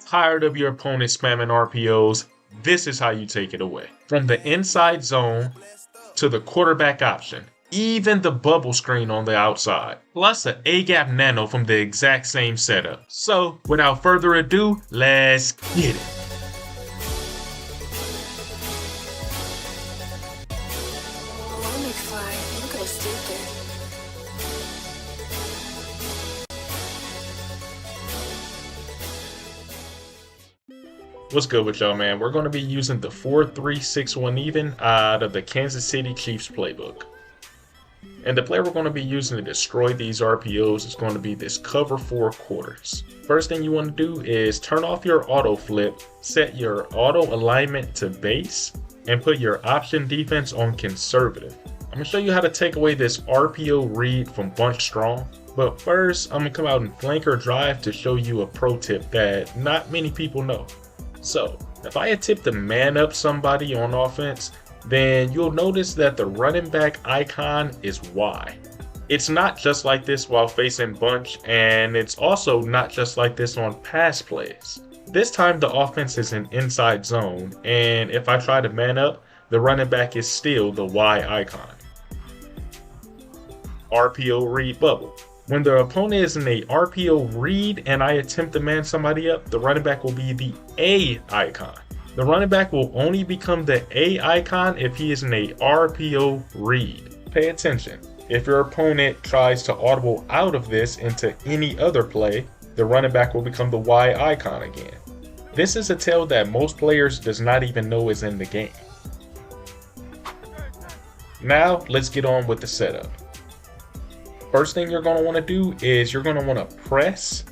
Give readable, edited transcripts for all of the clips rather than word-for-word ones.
Tired of your opponent spamming RPOs? This is how you take it away. From the inside zone to the quarterback option, even the bubble screen on the outside, plus an A-gap nano from the exact same setup. So, without further ado, let's get it. What's good with y'all, man? We're going to be using the 4-3-6-1 even out of the Kansas City Chiefs playbook. And the play we're going to be using to destroy these RPOs is going to be this cover 4 quarters. First thing you want to do is turn off your auto flip, set your auto alignment to base, and put your option defense on conservative. I'm going to show you how to take away this RPO read from bunch strong. But first, I'm going to come out and flanker drive to show you a pro tip that not many people know. So, if I attempt to man up somebody on offense, then you'll notice that the running back icon is Y. It's not just like this while facing bunch, and it's also not just like this on pass plays. This time the offense is an inside zone, and if I try to man up, the running back is still the Y icon. RPO read bubble. When the opponent is in a RPO read and I attempt to man somebody up, the running back will be the A icon. The running back will only become the A icon if he is in a RPO read. Pay attention. If your opponent tries to audible out of this into any other play, the running back will become the Y icon again. This is a tell that most players does not even know is in the game. Now let's get on with the setup. First thing you're going to want to do is you're going to want to press.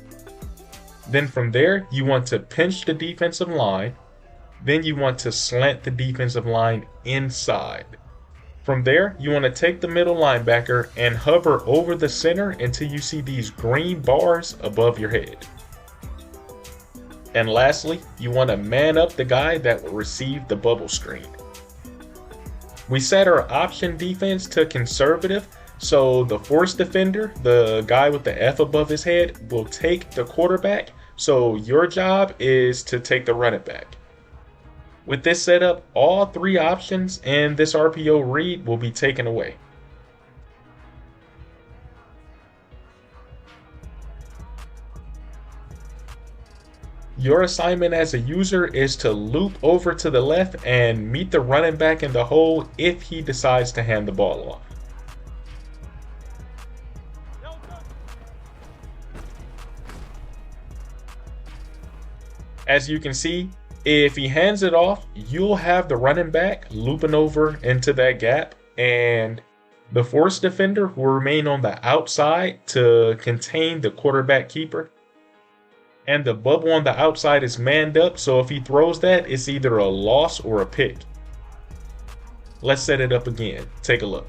Then from there, you want to pinch the defensive line. Then you want to slant the defensive line inside. From there, you want to take the middle linebacker and hover over the center until you see these green bars above your head. And lastly, you want to man up the guy that will receive the bubble screen. We set our option defense to conservative. So the force defender, the guy with the F above his head, will take the quarterback. So your job is to take the running back. With this setup, all 3 options in this RPO read will be taken away. Your assignment as a user is to loop over to the left and meet the running back in the hole if he decides to hand the ball off. As you can see, if he hands it off, you'll have the running back looping over into that gap, and the force defender will remain on the outside to contain the quarterback keeper. And the bubble on the outside is manned up, so if he throws that, it's either a loss or a pick. Let's set it up again. Take a look.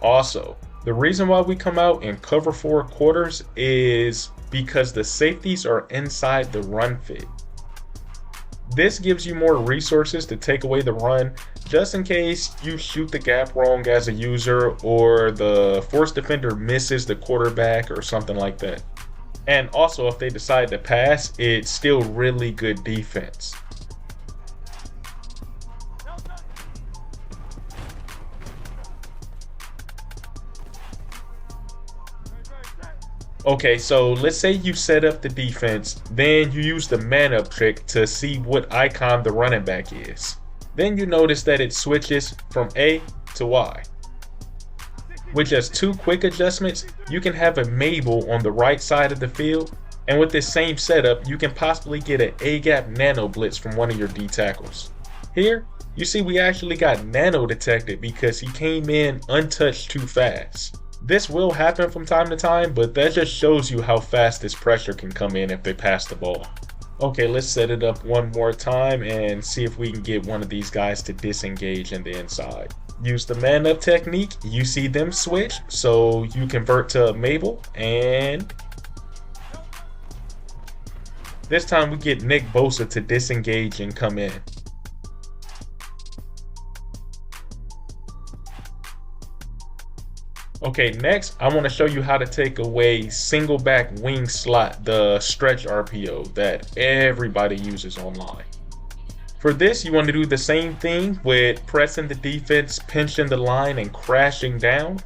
Also, the reason why we come out in cover 4 quarters is because the safeties are inside the run fit. This gives you more resources to take away the run just in case you shoot the gap wrong as a user or the force defender misses the quarterback or something like that. And also if they decide to pass, it's still really good defense. Okay, so let's say you set up the defense, then you use the man up trick to see what icon the running back is. Then you notice that it switches from A to Y. With just 2 quick adjustments, you can have a Mabel on the right side of the field, and with this same setup, you can possibly get an A-gap nano blitz from one of your D tackles. Here, you see we actually got nano detected because he came in untouched too fast. This will happen from time to time, but that just shows you how fast this pressure can come in if they pass the ball. Okay, let's set it up one more time and see if we can get one of these guys to disengage in the inside. Use the man up technique, you see them switch, so you convert to Mabel and This time we get Nick Bosa to disengage and come in. Okay, next I want to show you how to take away single back wing slot, the stretch RPO that everybody uses online. For this, you want to do the same thing with pressing the defense, pinching the line, and crashing down.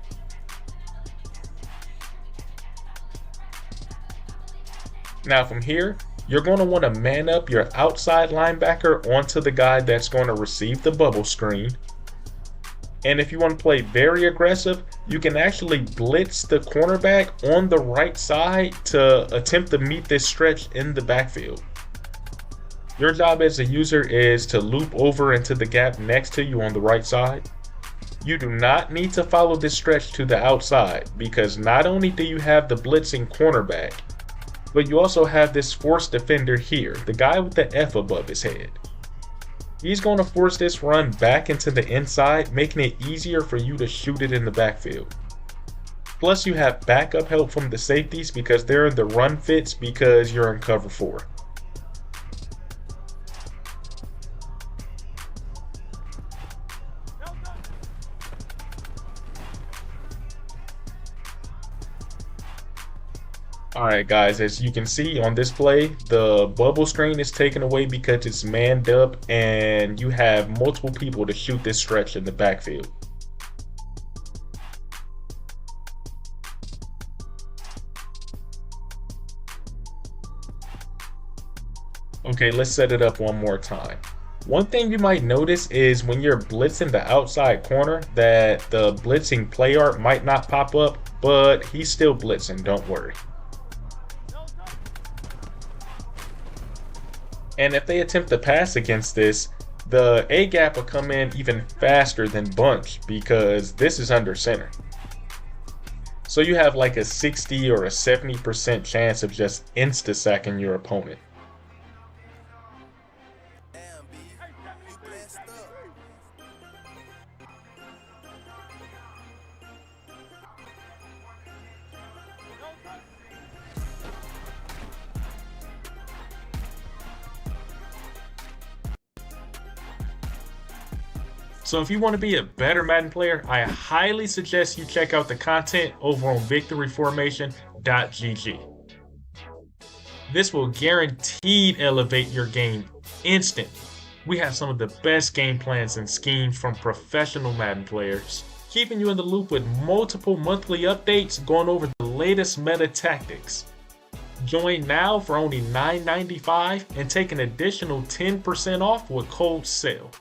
Now from here, you're going to want to man up your outside linebacker onto the guy that's going to receive the bubble screen. And if you want to play very aggressive, you can actually blitz the cornerback on the right side to attempt to meet this stretch in the backfield. Your job as a user is to loop over into the gap next to you on the right side. You do not need to follow this stretch to the outside because not only do you have the blitzing cornerback, but you also have this force defender here, the guy with the F above his head. He's going to force this run back into the inside, making it easier for you to shoot it in the backfield. Plus you have backup help from the safeties because they're in the run fits because you're in cover 4. Alright guys, as you can see on this play, the bubble screen is taken away because it's manned up and you have multiple people to shoot this stretch in the backfield. Okay, let's set it up one more time. One thing you might notice is when you're blitzing the outside corner that the blitzing play art might not pop up, but he's still blitzing, don't worry. And if they attempt to pass against this, the A gap will come in even faster than bunch because this is under center. So you have like a 60 or a 70% chance of just insta-sacking your opponent. So if you want to be a better Madden player, I highly suggest you check out the content over on victoryformation.gg. This will guaranteed elevate your game instantly. We have some of the best game plans and schemes from professional Madden players, keeping you in the loop with multiple monthly updates going over the latest meta tactics. Join now for only $9.95 and take an additional 10% off with code SALE.